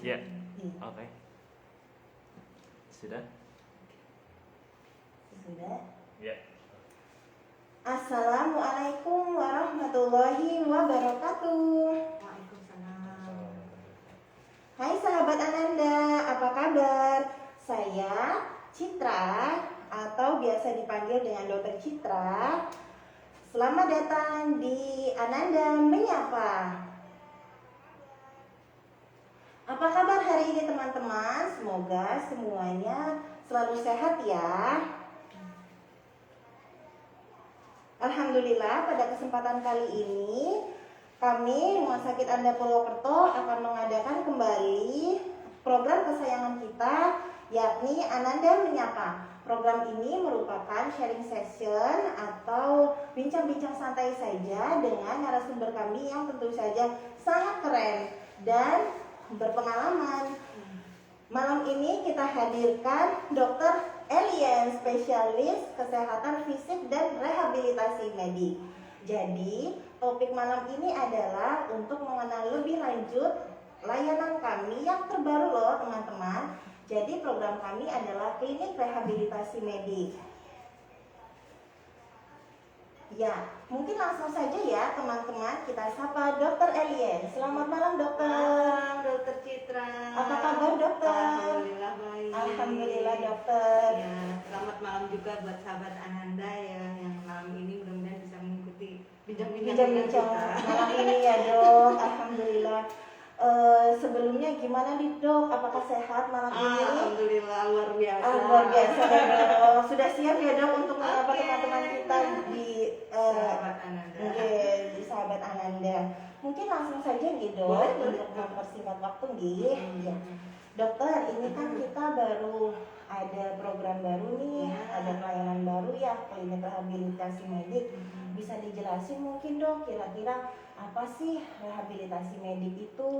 Ya, oke. Sudah? Sudah. Ya. Assalamualaikum warahmatullahi wabarakatuh. Waalaikumsalam. Hai sahabat Ananda, apa kabar? Saya Citra atau biasa dipanggil dengan Dokter Citra. Selamat datang di Ananda Menyapa. Apa kabar hari ini teman-teman? Semoga semuanya selalu sehat ya. Alhamdulillah, pada kesempatan kali ini kami Rumah Sakit Anda Purwokerto akan mengadakan kembali program kesayangan kita, yakni Ananda Menyapa. Program ini merupakan sharing session atau bincang-bincang santai saja dengan narasumber kami yang tentu saja sangat keren dan berpengalaman. Malam ini kita hadirkan Dr. Elian, spesialis kesehatan fisik dan rehabilitasi medik. Jadi, topik malam ini adalah untuk mengenal lebih lanjut layanan kami yang terbaru loh teman-teman. Jadi, program kami adalah klinik rehabilitasi medik. Ya, mungkin langsung saja ya teman-teman, kita sapa Dr. Elian. Selamat malam dokter. Malam Dokter Citra. Apa kabar dokter? Alhamdulillah baik. Alhamdulillah dokter. Ya, selamat malam juga buat sahabat Ananda ya yang malam ini mudah-mudahan bisa mengikuti bincang-bincang kita. Malam ini ya dok. Alhamdulillah. Sebelumnya gimana nih dok? Apakah sehat malam ini? Alhamdulillah luar biasa. Luar biasa ya dok. Sudah siap ya dok untuk menyapa teman-teman kita di sahabat Ananda. di sahabat Ananda. Mungkin langsung saja nih dok Boleh. untuk mempersingkat waktu nih. Ya. Dokter, ini kan kita baru ada program baru nih, ada pelayanan baru ya, klinik rehabilitasi medik. Bisa dijelasin mungkin dok, kira-kira apa sih rehabilitasi medik itu?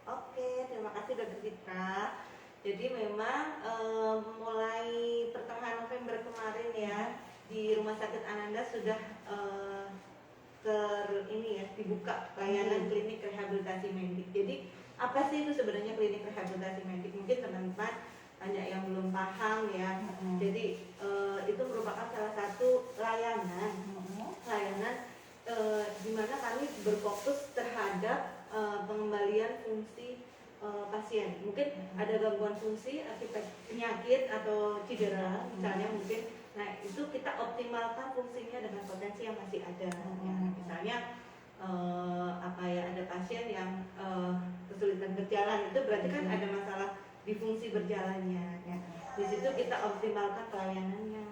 Oke, terima kasih Dokter Citra. Jadi memang mulai pertengahan November kemarin ya di Rumah Sakit Ananda sudah dibuka layanan klinik rehabilitasi medik. Jadi apa sih itu sebenarnya klinik rehabilitasi medik? Mungkin teman-teman banyak yang belum paham ya. Jadi itu merupakan salah satu layanan di mana kami berfokus terhadap pengembalian fungsi pasien. Mungkin ada gangguan fungsi akibat penyakit atau cedera misalnya mungkin. Nah, itu kita optimalkan fungsinya dengan potensi yang masih ada. Ya, misalnya ada pasien yang kesulitan berjalan, itu berarti kan ada masalah di fungsi berjalannya. Ya. Di situ kita optimalkan pelayanannya,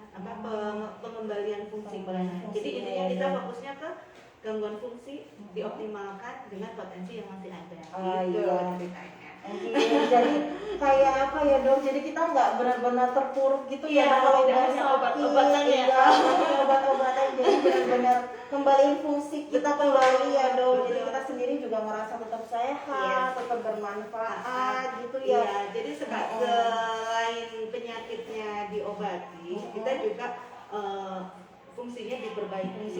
pengembalian fungsi. Jadi intinya kita fokusnya ke gangguan fungsi dioptimalkan dengan potensi yang masih ada. Gitu ceritanya. Jadi kayak apa ya dok? Jadi kita nggak benar-benar terpuruk gitu ya kalau udah obat-obatannya. Iya, obat-obatan jadi benar-benar kembaliin fungsi kita kembali ya dok. Jadi kita sendiri juga merasa tetap sehat, tetap bermanfaat gitu ya. Iya, jadi selain penyakitnya diobati, kita juga fungsinya diperbaiki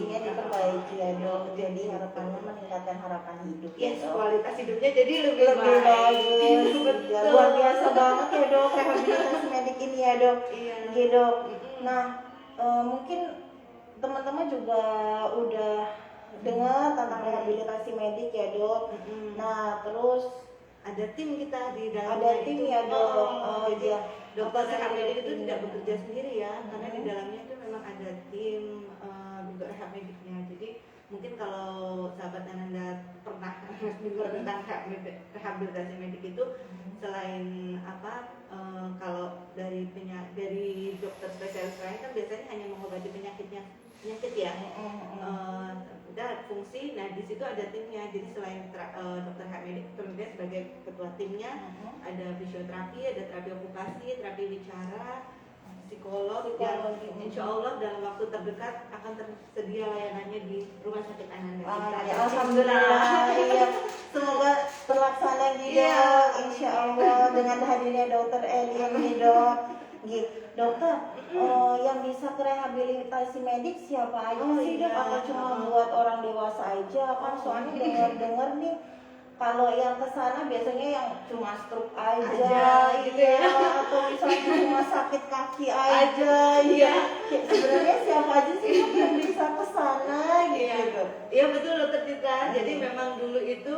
Ya dok. Jadi harapannya meningkatkan harapan hidup ya yes, dok. kualitas hidupnya jadi lebih bagus. Betul. Ya, luar biasa banget ya dok rehabilitasi medik ini ya dok. Iya. Iya dok. Nah mungkin teman-teman juga udah dengar tentang rehabilitasi medik ya dok. Nah terus ada tim kita di dalamnya. ada tim ya dok. Jadi dokter Apa rehab medik itu timnya? tidak bekerja sendiri ya, karena di dalamnya itu memang ada tim juga rehab mediknya. Jadi mungkin kalau sahabat Ananda pernah dengar tentang rehabilitasi medik itu selain kalau dari dokter spesialis lain kan biasanya hanya mengobati penyakit ya. Udah fungsi, nah di situ ada timnya. Jadi selain dokter rehab medik kemudian sebagai ketua timnya ada fisioterapi, ada terapi okupasi, terapi bicara, psikolog yang insya Allah dalam waktu terdekat akan tersedia layanannya di Rumah Sakit Ananda. Alhamdulillah. Iya. Semoga terlaksana juga insya Allah dengan hadirnya dokter Elian nih dok. Dokter, yang bisa ke rehabilitasi medik siapa aja sih dok? Apa cuma buat orang dewasa aja? Kan soalnya dengar nih Kalau yang kesana biasanya yang cuma stroke aja gitu ya. atau misalnya cuma sakit kaki aja Iya. Sebenarnya siapa aja sih Dok yang bisa kesana gitu? Iya betul Dokter Citra. Jadi memang dulu itu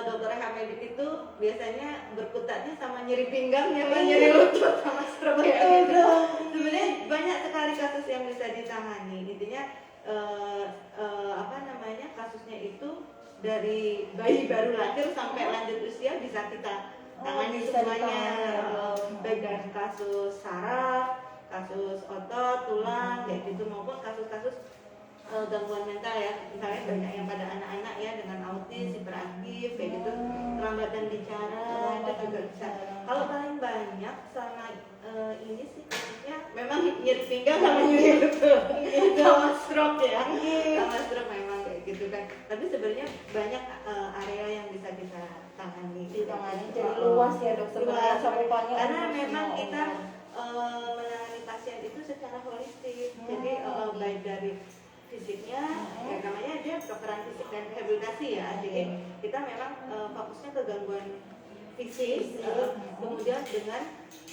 dokter rehab medik itu biasanya berkutatnya sama nyeri pinggang, sama nyeri lutut, sama stroke kayak gitu. Sebenarnya banyak sekali kasus yang bisa ditangani. Intinya kasusnya itu dari bayi baru lahir sampai lanjut usia bisa kita tangani semuanya. Baik dari kasus saraf, kasus otot, tulang, kayak gitu, maupun kasus-kasus gangguan mental ya, misalnya banyak yang pada anak-anak ya dengan autis, hiperaktif kayak gitu, kelambatan bicara itu juga bisa. Kalau paling banyak sama ini sih kasusnya memang nyeri pinggang sama nyeri lutut sama stroke ya, sama stroke memang kayak gitu kan. Tapi sebenarnya banyak area yang bisa kita tangani. Jadi luas ya Dok sebenarnya cakupannya. Karena memang kita menangani pasien itu secara holistik. Jadi baik dari fisiknya, ya namanya dia kedokteran fisik dan rehabilitasi ya. Jadi kita memang fokusnya ke gangguan fisik, kemudian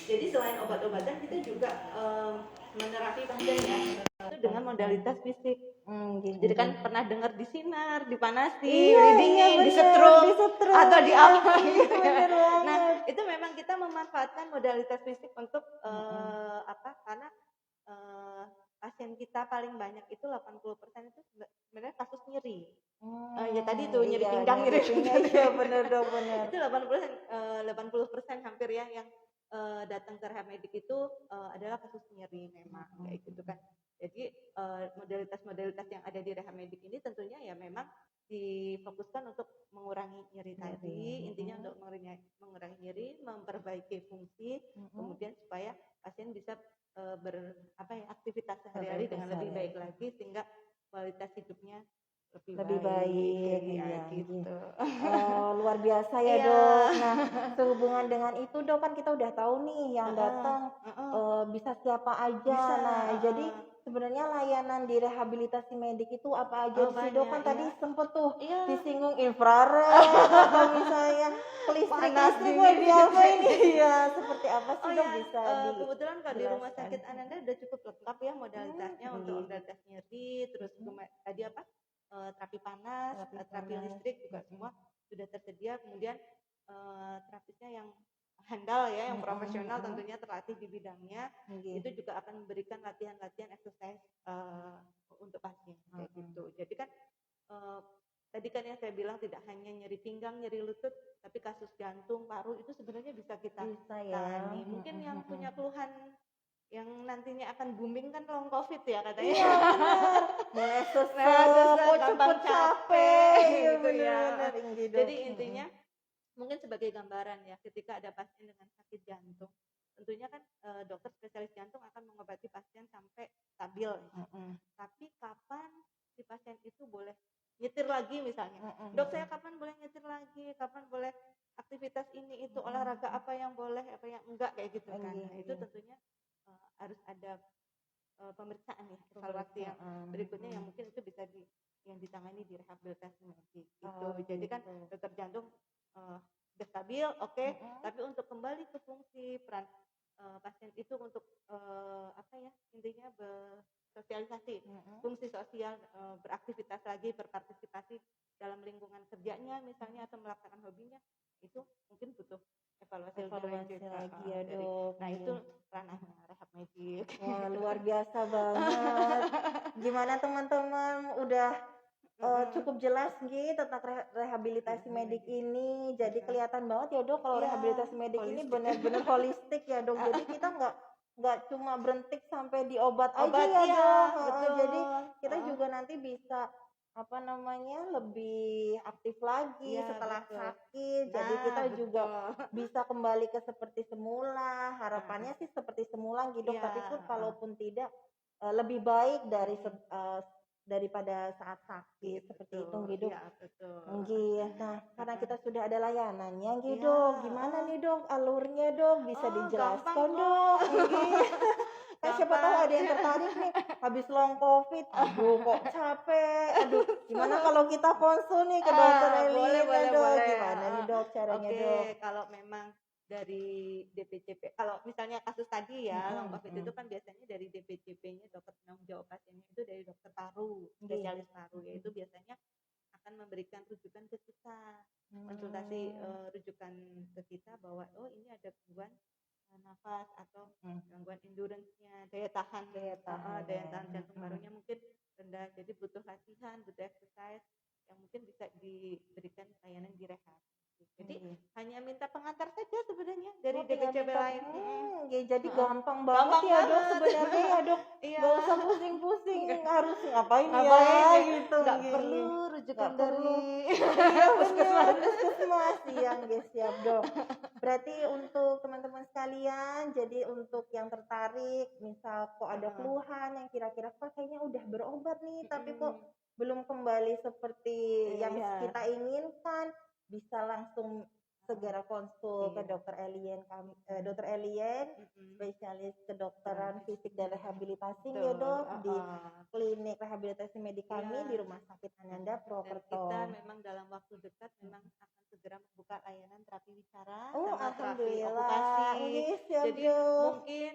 jadi selain obat-obatan kita juga menerapi pasien ya itu dengan modalitas fisik. Jadi kan pernah dengar di sinar, dipanasi, didingin, disetrum, atau di apa gitu ya. Nah itu memang kita memanfaatkan modalitas fisik untuk karena pasien kita paling banyak itu 80% itu sebenarnya kasus nyeri. Ya tadi tuh nyeri pinggang, nyeri pinggang. Iya benar Dok, benar. Itu 80% hampir ya yang datang ke rehab medik itu adalah kasus nyeri memang kayak gitu kan. Jadi modalitas-modalitas yang ada di rehab medik ini tentunya ya memang difokuskan untuk mengurangi nyeri tadi, intinya untuk mengurangi nyeri, memperbaiki fungsi, kemudian supaya pasien bisa aktivitas sehari-hari dengan lebih baik lagi sehingga kualitas hidupnya lebih baik ya, gitu. Luar biasa ya Dok. Nah sehubungan dengan itu Dok, kan kita udah tahu nih yang datang bisa siapa aja. Jadi sebenarnya layanan di rehabilitasi medik itu apa aja sih Dok? Kan tadi sempet tuh disinggung infrared atau misalnya listrik buat apa ini? Iya, seperti apa sih Dok bisa kebetulan kalau di rumah sakit Ananda udah cukup lengkap ya modalitasnya untuk modalitas nyeri, terus tadi terapi panas, terapi listrik juga semua sudah tersedia. Kemudian terapisnya yang handal ya, yang profesional tentunya terlatih di bidangnya, itu juga akan memberikan latihan-latihan exercise untuk pasien kayak gitu. Jadi kan tadi kan yang saya bilang tidak hanya nyeri pinggang, nyeri lutut, tapi kasus jantung, paru itu sebenarnya bisa kita tangani. Mungkin yang punya keluhan yang nantinya akan booming kan long covid ya katanya. Iya benar. Mulai sesak, gampang capek gitu ya. Jadi Dok. intinya mungkin sebagai gambaran ya, ketika ada pasien dengan sakit jantung, tentunya kan dokter spesialis jantung akan mengobati pasien sampai stabil. Tapi kapan si pasien itu boleh nyetir lagi misalnya? Dok, saya kapan boleh nyetir lagi? Kapan boleh aktivitas ini itu, olahraga apa yang boleh, apa yang enggak kayak gitu kan. Nah, itu tentunya harus ada pemeriksaan ya, evaluasi yang berikutnya yang mungkin itu bisa yang ditangani di rehabilitasi medik gitu. Jadi kan dokter jantung sudah stabil, tapi untuk kembali ke fungsi peran pasien itu untuk intinya bersosialisasi, fungsi sosial, beraktivitas lagi, berpartisipasi dalam lingkungan kerjanya misalnya atau melaksanakan hobinya, itu mungkin butuh evaluasi lagi ya Dok. Nah itu ranahnya rehab medik. Wah luar biasa banget. Gimana teman-teman, udah cukup jelas gitu tentang rehabilitasi medik ini. Jadi kelihatan banget ya Dok kalau rehabilitasi medik ini benar-benar holistik ya Dok. Jadi kita nggak cuma berhenti sampai di obat aja ya Dok. Jadi kita juga nanti bisa lebih aktif lagi setelah sakit. Jadi kita juga bisa kembali ke seperti semula. Harapannya sih seperti semula gitu. Tapi pun kalaupun tidak lebih baik daripada saat sakit seperti itu gitu. Nah, karena kita sudah ada layanannya gitu. Gimana nih Dok alurnya Dok? Bisa dijelaskan Dok? Kan siapa tahu ada yang tertarik nih habis long covid, aduh kok capek, aduh gimana kalau kita konsul nih ke dokter boleh, Elina dok, boleh. gimana nih dok caranya Oke, dok? kalau memang dari DPCP, kalau misalnya kasus tadi ya, long COVID itu kan biasanya dari DPCP-nya, dokter penanggung jawab pasiennya itu dari dokter paru, spesialis paru, yaitu biasanya akan memberikan rujukan ke kita, konsultasi rujukan ke kita bahwa oh ini ada gangguan nafas atau gangguan endurance-nya, daya tahan jantung parunya mungkin rendah, jadi butuh latihan, butuh exercise yang mungkin bisa diberikan layanan di rehab. Jadi hanya minta pengantar saja sebenarnya dari DPCP lain. Ya jadi gampang banget ya dok sebenarnya ya dok, Iya. gak usah pusing-pusing harus ngapain ya gitu, nggak perlu rujukan Nggak dari iya puskesmas yang siap dok. Berarti untuk teman-teman sekalian, jadi untuk yang tertarik misal kok ada keluhan yang kira-kira kok kayaknya udah berobat nih tapi kok belum kembali seperti yang kita inginkan, bisa langsung segera konsul ke dokter Elien kami, dokter Elien spesialis kedokteran fisik dan rehabilitasi ya dok di klinik rehabilitasi medik kami di Rumah Sakit Ananda Purwokerto. Kita memang dalam waktu dekat memang akan segera membuka layanan terapi bicara Oh, sama terapi alhamdulillah. okupasi. Siap, Jadi dok. mungkin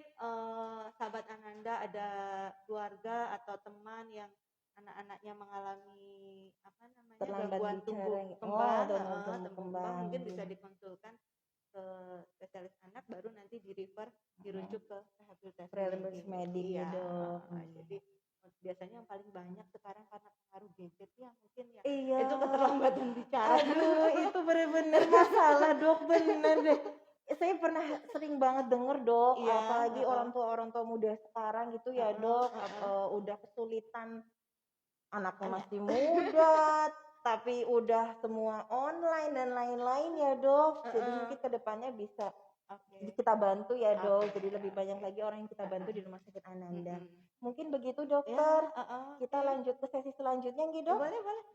sahabat Ananda ada keluarga atau teman yang anak-anaknya mengalami apa namanya Terlambat gangguan bicara. tumbuh Oh, kembang, tumbuh kembang. mungkin bisa dikonsulkan ke spesialis anak, baru nanti dirujuk ke rehabilitasi medik iya. dok. Jadi biasanya yang paling banyak sekarang karena pengaruh gadget ya mungkin ya Iya. itu keterlambatan bicara. Aduh itu bener-bener masalah dok, bener deh. Saya pernah sering banget denger dok, apalagi orang tua muda sekarang gitu ya dok, udah kesulitan, anaknya masih muda tapi udah semua online dan lain-lain ya dok. Jadi mungkin kedepannya bisa kita bantu ya dok. Jadi lebih banyak lagi orang yang kita bantu di Rumah Sakit Ananda. Mungkin begitu dokter. Kita lanjut ke sesi selanjutnya gitu dok.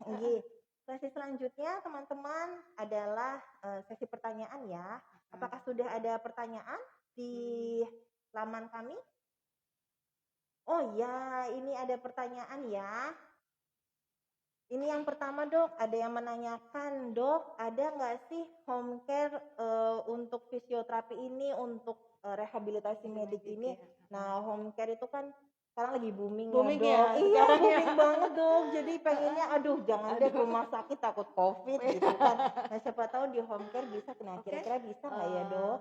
Boleh. Sesi selanjutnya teman-teman adalah sesi pertanyaan ya. Apakah sudah ada pertanyaan di laman kami? Oh ya, ini ada pertanyaan ya. Ini yang pertama dok, ada yang menanyakan dok, ada nggak sih home care untuk fisioterapi ini, untuk rehabilitasi medik ini? Nah home care itu kan sekarang lagi booming ya dok. Iya booming banget dok, jadi pengennya aduh jangan deh ke rumah sakit takut covid gitu kan. Nah siapa tahu di home care bisa, nah kira-kira bisa nggak ya dok?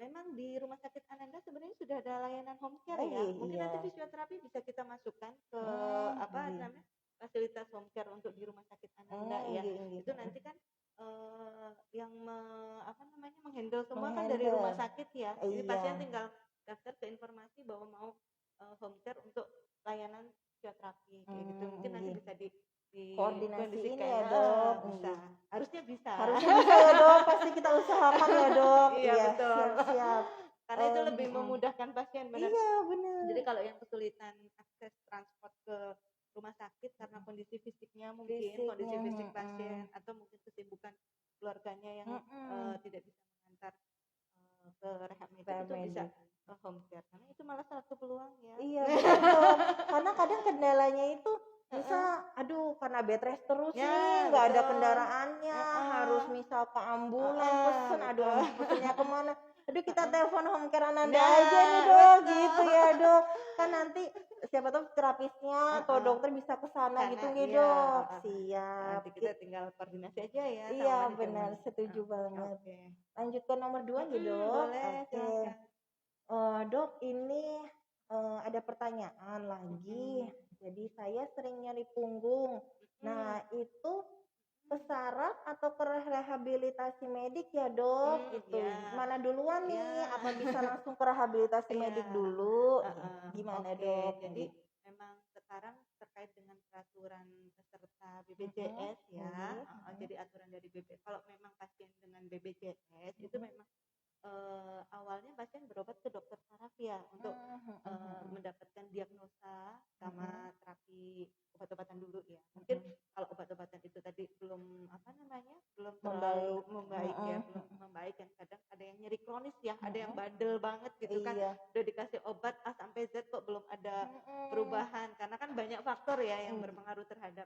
Memang di Rumah Sakit Ananda sebenarnya sudah ada layanan home care ya. Mungkin nanti fisioterapi bisa kita masukkan ke namanya fasilitas home care untuk di Rumah Sakit Ananda ya. Itu nanti kan yang menghandle semua kan dari rumah sakit ya. Jadi pasien tinggal daftar ke informasi bahwa mau home care untuk layanan fisioterapi kayak gitu. Mungkin nanti bisa di koordinasiin ya dok. Bisa. Harusnya bisa ya dok, pasti kita usahakan ya dok. Iya betul. Siap. Karena itu lebih memudahkan pasien benar. Iya benar. Jadi kalau yang kesulitan akses transport ke rumah sakit karena kondisi fisiknya mungkin kondisi fisik pasien atau mungkin kesibukan keluarganya yang tidak bisa mengantar ke rehab medik itu bisa ke home care, karena itu malah satu peluang ya. Iya betul. Karena kadang kendalanya itu bisa karena bed rest terus nih nggak ada kendaraannya, harus misal ke ambulan pesen, pesennya kemana, kita telepon home care Ananda aja nih dok, gitu ya dok, kan nanti siapa tahu terapisnya atau dokter bisa ke sana gitu nih dok. Siap. Nanti kita tinggal koordinasi aja ya. Iya benar, setuju banget. Lanjut ke nomor 2 nih dok. Boleh, silakan. Dok ini ada pertanyaan lagi. Jadi saya sering nyeri punggung. Nah itu kesaraf atau ke rehabilitasi medik ya dok? Itu mana duluan nih? Apa bisa langsung ke rehabilitasi medik dulu? Gimana dok? Jadi memang sekarang terkait dengan peraturan peserta BPJS ya. Jadi aturan dari BPJS. Kalau memang pasien dengan BPJS itu memang awalnya pasien berobat ke dokter saraf ya untuk mendapatkan diagnosa sama terapi obat-obatan dulu ya. Mungkin kalau obat-obatan itu tadi belum terlalu membaik ya, belum membaik baik, yang kadang ada yang nyeri kronis ya, ada yang bandel banget gitu kan, Iya. udah dikasih obat A sampai Z kok belum ada perubahan, karena kan banyak faktor ya yang berpengaruh terhadap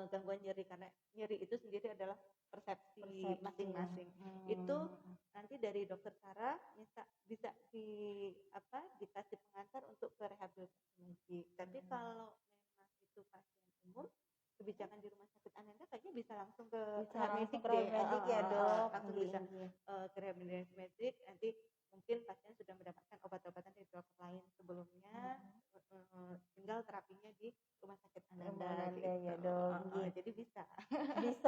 gangguan nyeri, karena nyeri itu sendiri adalah persepsi masing-masing. Itu nanti dari dokter Sarah bisa dikasih pengantar untuk ke rehabilitasi medik. Tapi kalau memang itu pasien umum, kebijakan di rumah sakit Ananda kayaknya bisa langsung ke medik medik ya dok. langsung bisa ke rehabilitasi medik. Nanti mungkin pasien sudah mendapatkan obat-obatan dari dokter lain sebelumnya, tinggal terapinya di rumah sakit Ananda gitu. Ya dok. Jadi bisa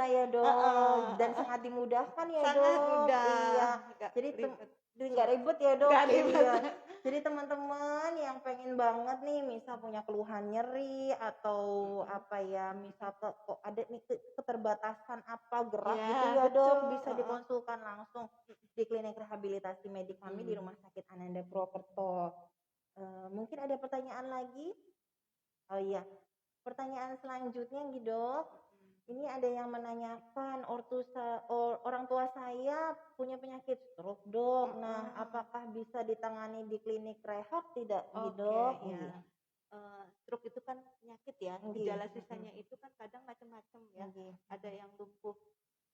Ya dok, dan sangat dimudahkan ya dok. sangat mudah. Iya. Jadi nggak ribet ya dok. Nggak ribet. Iya. Jadi teman-teman yang pengen banget nih, misal punya keluhan nyeri atau misal kok ada nih keterbatasan gerak gitu ya dok, bisa dikonsulkan langsung di klinik rehabilitasi medik kami di Rumah Sakit Ananda Purwokerto. Mungkin ada pertanyaan lagi? Oh iya, pertanyaan selanjutnya nih dok. Ini ada yang menanyakan, orang tua saya punya penyakit stroke dok. Nah, apakah bisa ditangani di klinik rehab tidak dok? Ya. Stroke itu kan penyakit ya, gejala sisanya itu kan kadang macam-macam ya. Ada yang lumpuh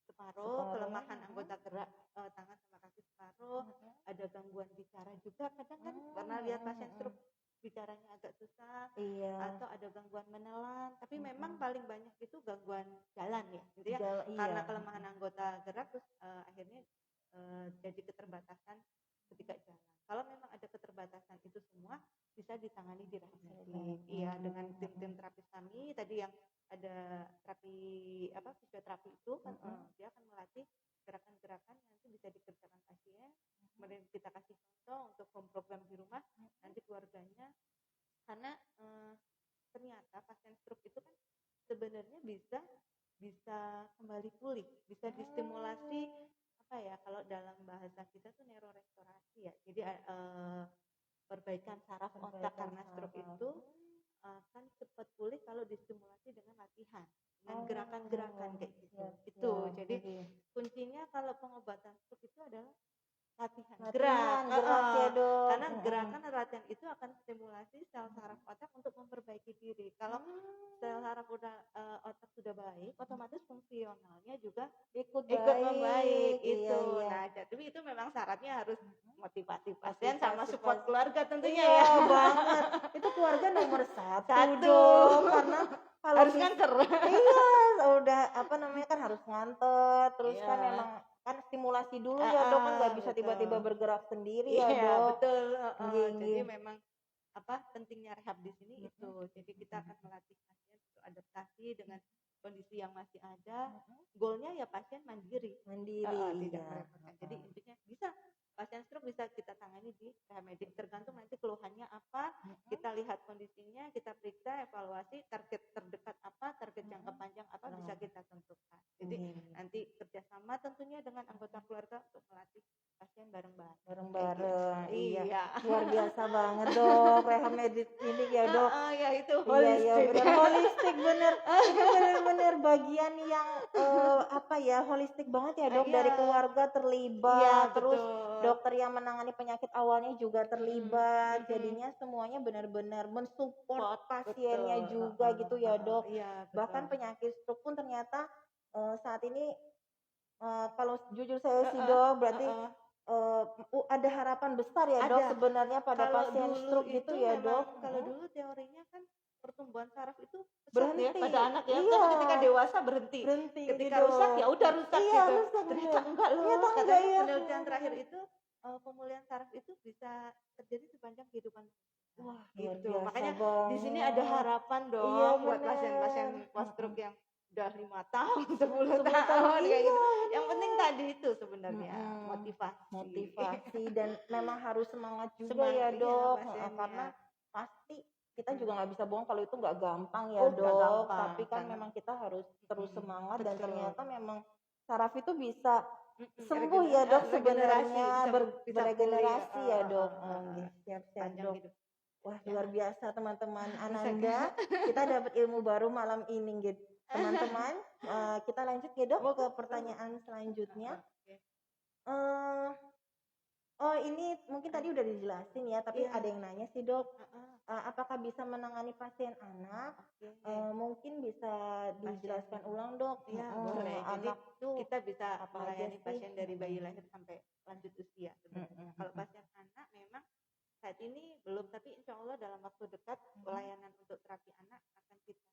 separuh, kelemahan anggota gerak tangan sama kaki separuh, ada gangguan bicara juga kadang kan, karena lihat pasien stroke bicaranya agak susah, atau ada gangguan menelan, tapi memang paling banyak itu gangguan jalan ya, gitu ya, karena kelemahan anggota gerak terus akhirnya jadi keterbatasan ketika jalan. Kalau memang ada keterbatasan itu semua bisa ditangani di rehab medik. Iya, dengan tim-tim terapis kami tadi yang ada terapi fisioterapi itu kan dia akan melatih gerakan-gerakan yang nanti bisa dikerjakan pasien. Kemudian kita kasih contoh untuk home program di rumah nanti keluarganya, karena ternyata pasien stroke itu kan sebenarnya bisa kembali pulih, bisa distimulasi kalau dalam bahasa kita tuh neurorestorasi ya. Jadi perbaikan saraf otak karena stroke itu akan cepat pulih kalau distimulasi dengan latihan, dengan gerakan-gerakan kayak gitu. Itu jadi kuncinya kalau pengobatan stroke itu adalah latihan gerak ya dok. Karena gerakan dan latihan itu akan stimulasi sel saraf otak untuk memperbaiki diri. Kalau sel saraf otak sudah baik, otomatis fungsionalnya juga ikut membaik itu. Nah, jadi itu memang syaratnya harus motivasi pasien sama support keluarga tentunya ya. Banget. Itu keluarga nomor satu dong, karena kalau harus nganter. Iya, udah kan harus nganter, terus kan memang kan stimulasi dulu ya dok, kan nggak bisa tiba-tiba bergerak sendiri ya dok. Betul. Jadi memang pentingnya rehab di sini itu. Jadi kita akan melatih pasien untuk adaptasi dengan kondisi yang masih ada. Goalnya ya pasien mandiri, tidak merepotkan. Jadi intinya bisa pasien stroke bisa kita tangani di rehab medik, tergantung nanti keluhannya apa, kita lihat kondisinya, kita periksa, evaluasi, target terdekat apa, target jangka panjang apa, bisa kita tentukan. Jadi nanti kerjasama tentunya dengan anggota keluarga untuk melatih pasien bareng-bareng. Iya. Luar biasa banget dok, rehab medik ini ya dok. Ya itu holistik. Iya, holistik bener. Itu bener-bener bagian yang holistik banget ya dok, dari keluarga terlibat, terus dokter yang menangani penyakit awalnya juga terlibat, jadinya semuanya benar-benar mensupport pasiennya juga gitu ya dok. Bahkan penyakit stroke pun ternyata saat ini kalau jujur saya sih dok, berarti ada harapan besar ya dok sebenarnya pada pasien stroke gitu ya dok. Kalau dulu teorinya kan pertumbuhan saraf itu berhenti ya, pada anak ya, kan ketika dewasa berhenti ketika rusak ya udah rusak gitu. Ternyata enggak loh, katanya penelitian terakhir itu pemulihan saraf itu bisa terjadi sepanjang kehidupan. Wah, gitu. Makanya di sini ada harapan dong buat pasien-pasien post stroke yang udah 5 tahun, 10 tahun kayak gitu. Yang penting tadi itu sebenarnya motivasi dan memang harus semangat juga ya dok, karena pasti kita juga nggak bisa bohong kalau itu nggak gampang ya dok, tapi kan memang kita harus terus semangat dan ternyata memang saraf itu bisa sembuh ya dok sebenarnya, beregenerasi ya dok. Siap dok. Wah luar biasa teman-teman Ananda, kita dapat ilmu baru malam ini gitu teman-teman. Kita lanjut ya dok ke pertanyaan selanjutnya. Eh, oh ini mungkin tadi udah dijelasin ya, tapi Iya. ada yang nanya sih dok, Heeh. apakah bisa menangani pasien anak? Oke. Mungkin bisa dijelaskan Pasien. ulang dok. Iya, boleh. Jadi Anak tuh kita bisa apa aja melayani sih? pasien dari bayi lahir sampai lanjut usia sebenarnya. Mm-mm. Kalau pasien anak memang saat ini belum, tapi insya Allah dalam waktu dekat pelayanan untuk terapi anak akan kita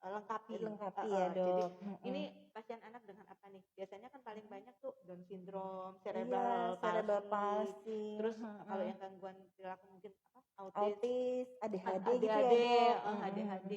lengkapi. Lengkapi ya Jadi dok. ini pasien anak dengan apa nih? Biasanya kan paling banyak tuh Down syndrome, Iya, cerebral cerebral palsy. palsy. Terus kalau yang gangguan perilaku mungkin apa? Autis, ADHD gitu ya ADHD, dok. ADHD.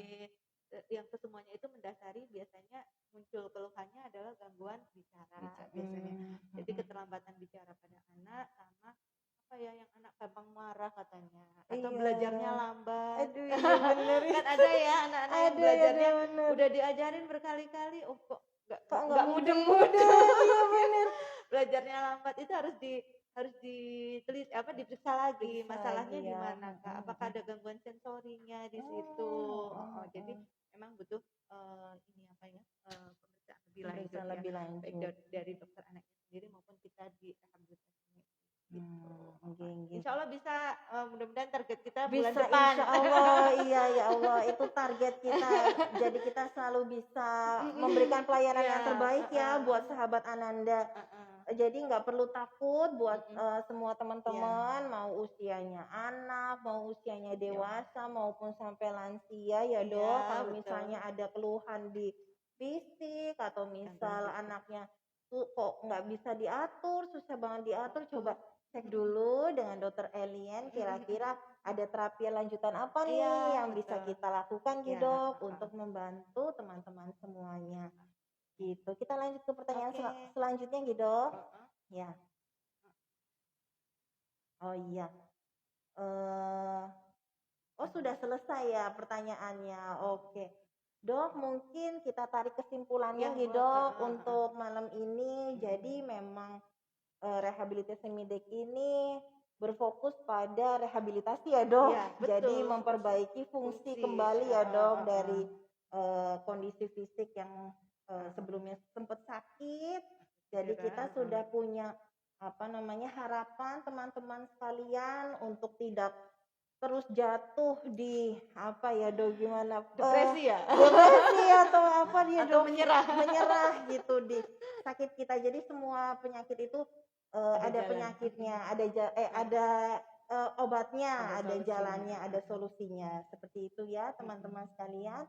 Yang kesemuanya itu mendasari biasanya muncul keluhannya adalah gangguan bicara biasanya. Jadi keterlambatan bicara pada anak sama apa ya, yang anak gampang marah katanya, atau Iya. belajarnya lambat. Aduh iya bener. Kan ada ya anak-anak yang Ada, belajarnya ada, bener. udah diajarin berkali-kali, oh kok Kok nggak mudeng-mudeng. Iya bener. Belajarnya lambat itu harus diteliti diperiksa lagi Periksa masalahnya lagi di ya. mana Kak, apakah ada gangguan sensorinya di situ. Jadi memang butuh ini apa ya, pemeriksaan lebih lanjut Periksa ya, lebih baik lanjut. dari dokter anaknya sendiri maupun kita di rehabilitasinya gitu. Oke. Insya Allah bisa, mudah-mudahan target kita Bisa bulan depan. insya Allah. Iya ya Allah, itu target kita. Jadi kita selalu bisa memberikan pelayanan yang terbaik ya buat sahabat Ananda. Jadi nggak perlu takut buat semua teman-teman, mau usianya anak, mau usianya dewasa maupun sampai lansia ya dok. Iya, Kalau betul. misalnya ada keluhan di fisik atau misal anaknya tuh kok nggak bisa diatur, susah banget diatur, coba cek dulu dengan dokter Elien kira-kira ada terapi lanjutan apa nih Iya, yang bisa betul. kita lakukan Iya, dok untuk membantu teman-teman semuanya. Gitu. Kita lanjut ke pertanyaan Oke. selanjutnya gitu dok. Ya. Oh iya. Oh sudah selesai ya pertanyaannya. Oke. Dok, mungkin kita tarik kesimpulannya Ya, gitu dok untuk malam ini. Jadi memang rehabilitasi medik ini berfokus pada rehabilitasi ya dok. Ya, betul. Jadi memperbaiki fungsi kembali ya dok dari kondisi fisik yang sebelumnya sempat sakit. Jadi kita sudah punya harapan teman-teman sekalian untuk tidak terus jatuh di gimana Depresi ya? Depresi atau apa dia atau dok, menyerah gitu di sakit kita. Jadi semua penyakit itu ada penyakitnya, ada obatnya, ada jalannya, ada solusinya. Seperti itu ya teman-teman sekalian.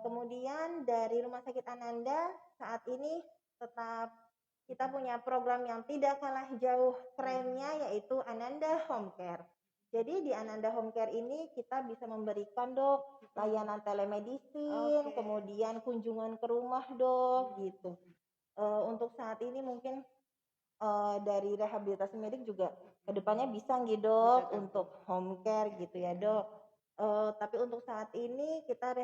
Kemudian dari Rumah Sakit Ananda saat ini tetap kita punya program yang tidak kalah jauh kerennya, yaitu Ananda Home Care. Jadi di Ananda Home Care ini kita bisa memberikan dok layanan telemedicine, kemudian kunjungan ke rumah dok gitu. Untuk saat ini mungkin dari rehabilitasi medik juga kedepannya bisa gitu dok untuk home care gitu ya dok. Tapi untuk saat ini kita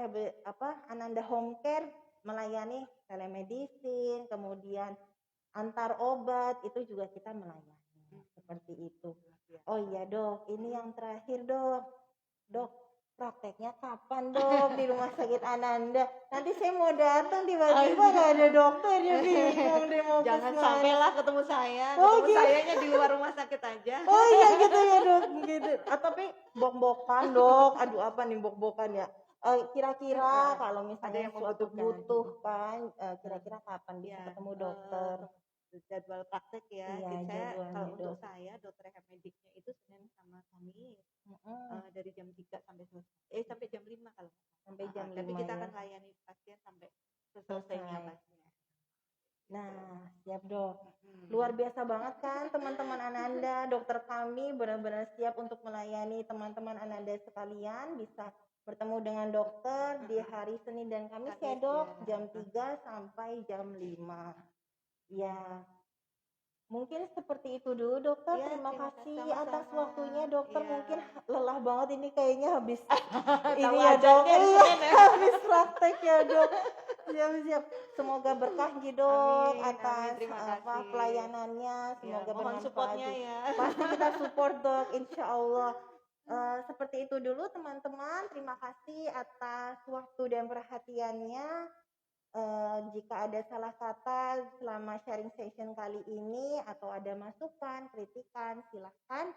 Ananda Home Care melayani telemedicine, kemudian antar obat itu juga kita melayani seperti itu. Oh iya dok, ini yang terakhir dok. Dok, prakteknya kapan dok di Rumah Sakit Ananda? Nanti saya mau datang tiba-tiba nggak ada dokter, dia bingung dia mau Jangan kesana. sampailah ketemu saya, gitu. sayanya di luar rumah sakit aja. Oh iya gitu ya dok, gitu. Tapi bok-bokan dok, aduh apa nih bok-bokan ya? Kira-kira kalau misalnya yang suatu butuhkan, kira-kira kapan bisa ketemu dokter? Jadwal praktek ya. Iya, Kalau untuk saya dokter rehab mediknya itu Senin sama Kamis dari jam 3 sampai jam 5 kalau sampai jam 5 tapi kita ya. akan layani pasien sampai selesainya pasien. Nah, siap dok. Luar biasa banget kan teman-teman Ananda, dokter kami benar-benar siap untuk melayani teman-teman Ananda sekalian. Bisa bertemu dengan dokter di hari Senin dan Kamis ya dok, jam 3 sampai jam 5. Ya, mungkin seperti itu dulu dokter. Terima kasih atas waktunya dokter. Mungkin lelah banget ini kayaknya habis ini ya dok. Habis praktek ya dok. Siap-siap. Semoga berkah dok atas pelayanannya. Semoga mohon supportnya ya. Pasti kita support dok, insya Allah. Seperti itu dulu teman-teman. Terima kasih atas waktu dan perhatiannya. Jika ada salah kata selama sharing session kali ini atau ada masukan, kritikan, silahkan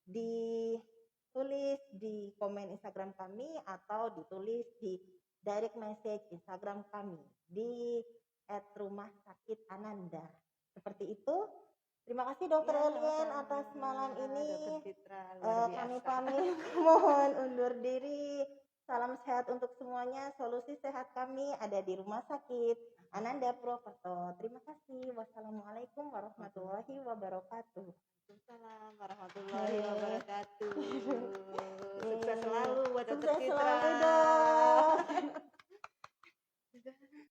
ditulis di komen Instagram kami atau ditulis di direct message Instagram kami di @rumahsakitananda. Seperti itu. Terima kasih Dokter Ya, Elian sama-sama. atas malam ini. Dokter Citra, luar Kami biasa. pamit mohon undur diri. Salam sehat untuk semuanya. Solusi sehat kami ada di Rumah Sakit Ananda Purwokerto. Terima kasih. Wassalamualaikum warahmatullahi wabarakatuh. Waalaikumsalam warahmatullahi wabarakatuh. Sukses selalu buat Dokter Sukses Citra.